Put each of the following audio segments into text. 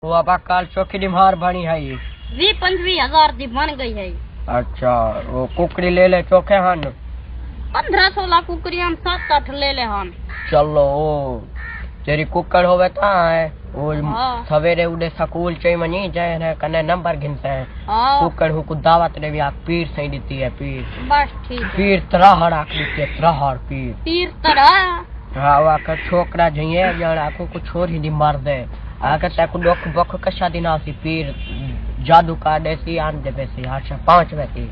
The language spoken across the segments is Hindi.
वो अब काल चौकी डिमार बनी है ये 20-25 दी बन गई है। अच्छा वो कुकड़ी ले ले चौके हन 15-16 कुकड़ी हम 7-8 ले ले हन। चलो वो तेरी कुकड़ होवे ता है वो सवेरे उड़े स्कूल चाहिए मनी जाए है कने नंबर गिनते हैं कुकड़ को दावत ने भी आप पीर सही देती है पीर बस ठीक है पीर तरह राख देती है तरह पीर तरह हाँ वा का छोकरा जइए जान आको को छोड़ ही दी मार दे आके ताको डॉक बक कशा दिना सी पीर जादू का देसी आन दे बेसी 5 व्यक्ति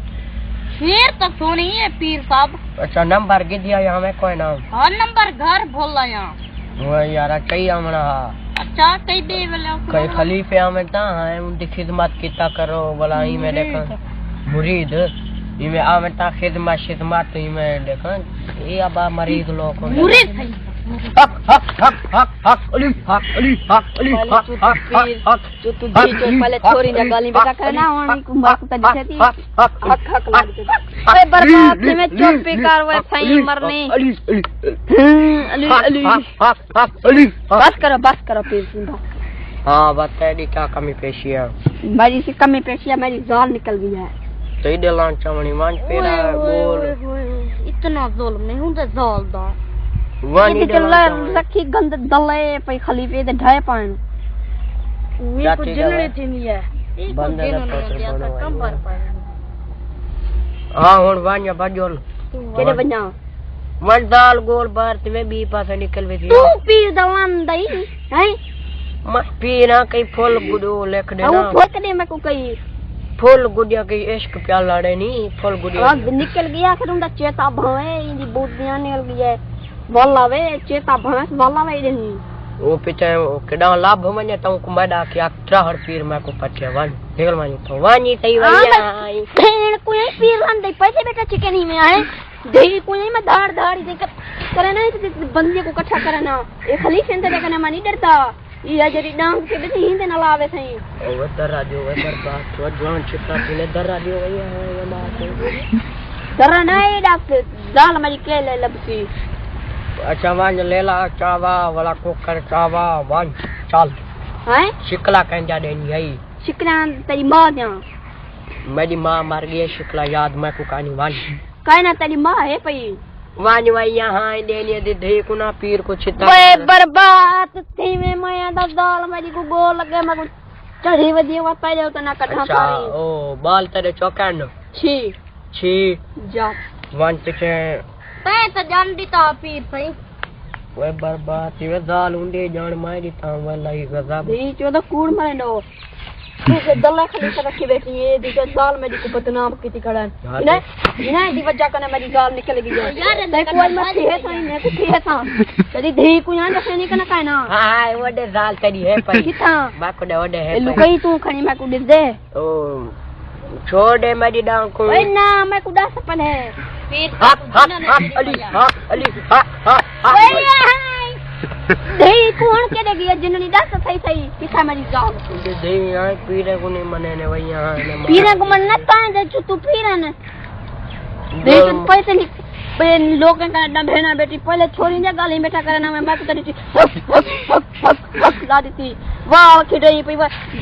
फिर तो सोनी है पीर साहब। अच्छा नंबर गिन दिया यहाँ में कोई ना हाँ नंबर घर बोला यहाँ वो यार चाहिए हमना अच्छा कई दे वाला कई खलीफे हमें ता है उनकी खिदमत किता करो भला ही में देखा मुरीद इमे आमता खिदमत ही में देखा ये अब मरीज लोग को मुरीद है हक जो तू बीचो पहले छोरी ना गाली बेटा करना और कुमार को तड़ी थी हक अरे बर्बाद में चुप पे कारवाई सही मरने अली बस करो पीर सिंह। हाँ बताइए क्या कमी पेशी है मेरी से कमी पेशी है मेरी जान निकल गई है तो इधर लांच चमड़ी मान पेड़ा बोल इतना जुल्म नहीं होता जाल दा वानी रखी गंद दले पे खलीफे दे ढाए पान मेरे को जिनने थी नहीं है बंदे का कम पर हां हुन वानिया बजोल केड़े बन्ना मन दाल गोल भारत में भी पासे निकल वे तू पीर दलान दई हैं मत पीना कई फूल गुडो लिख देना वो फूल दे मैं को कई फूल गुडिया के इश्क प्याला रे नी फूल गुडिया निकल गया फिर उनका चेता भावे इंदी बूदियां निकल गई वाला वे चेता भैंस वाला वे देनी वो पीछे केडा लाभ मने तो कुमाडा के अक्ट्रा हर पीर में को पटे वन निकल मानी तो वानी सही वैया भेड़ कोई पीर लन दे पैसे बेटा चिकन ही में आए दे कोई में धाड़ दे करे ना बंदे को इकट्ठा करना ए खलीफे से देखने मानी डरता ये जरी डांग के बेटे हिंदे ना लावे सही ओ दरा जो बात तो जवान चित्ता ने दरा दियो भैया ये बात दरा नहीं डॉक्टर जाल मेरी के ले लबसी अच्छा वन लेला चावा वाला कुकर चावा वन चल हैं शिकला कंजा देनी है शिकला तेरी मां जा मेरी मां मर गई शिकला याद मैं को कहानी वन कहना तेरी मां है पई वन वही यहाँ देनी दे दे को ना पीर को चिता ओए बर्बाद थी में मैं दा दाल मेरी को गोल लगे मैं को चढ़ी वदी वा पहले तो ना कठा पारी ओ बाल तेरे चौकन छी जा वन पीछे मैं तो जान दीता पीर सही वे बर्बाद ये दाल उंडे जान मार दीता वाला ही गजब दी चोदा कूड़ मारे नो तू के दल्ला खाली से रखी बैठी ये दी के दाल मेरी को बदनाम की खड़न इना दी वजह कने मेरी दाल निकल गई यार ते कोई मत है सही मैं कुछ है था तेरी धी को यहां जैसे नहीं कना कहना हां वडे दाल तेरी है पर किथा बाको दे वडे है लुकई तू खणी मैं को दे ओ छोड़ दे मेरी डांग को ओए ना मैं को डास अपन है फिर अली दही कौन के देगी जिन्होंने डास सही किसा मेरी जान दही यहां पीरे को नहीं मने ने वही यहां पीरे को मन न ता दे तू पीरे न दे तो पैसे लोग का भेना बेटी पहले छोरी ने गाली बेटा करना मैं बात करी थी ला दी थी वाह खिड़ई पे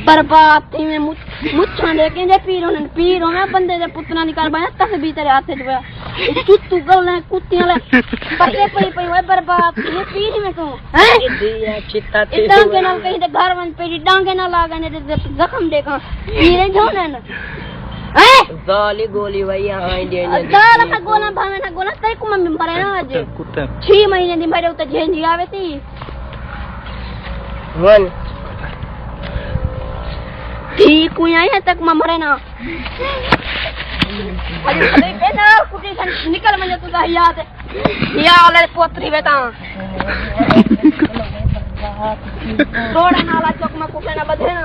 बर्बाद थी मैं मुच्छा लेके जे पीरों में बंदे दे पुतना निकाल बाया तस भी तेरे हाथ से तू गल ने कुत्तियां ले पके पे वो बर्बाद ये पीर में को हैं दिया चित्ता थी डांगे ना कहीं दे घर वन पे डांगे ना लागने दे जख्म देखा पीरे जोने न जाली गोली वही यहाँ देने दाल का गोला भावे ना गोला तेरे को मम्मी मरे ना आज 6 महीने दी मरे तो झेंजी आवे थी वन ठीक हुई है तक मरे ना अरे बेटा कुटी से निकल मुझे तुझा याद वाले पोतरी बेटा रोड़ा नाला चौक में कुछ ना बधे ना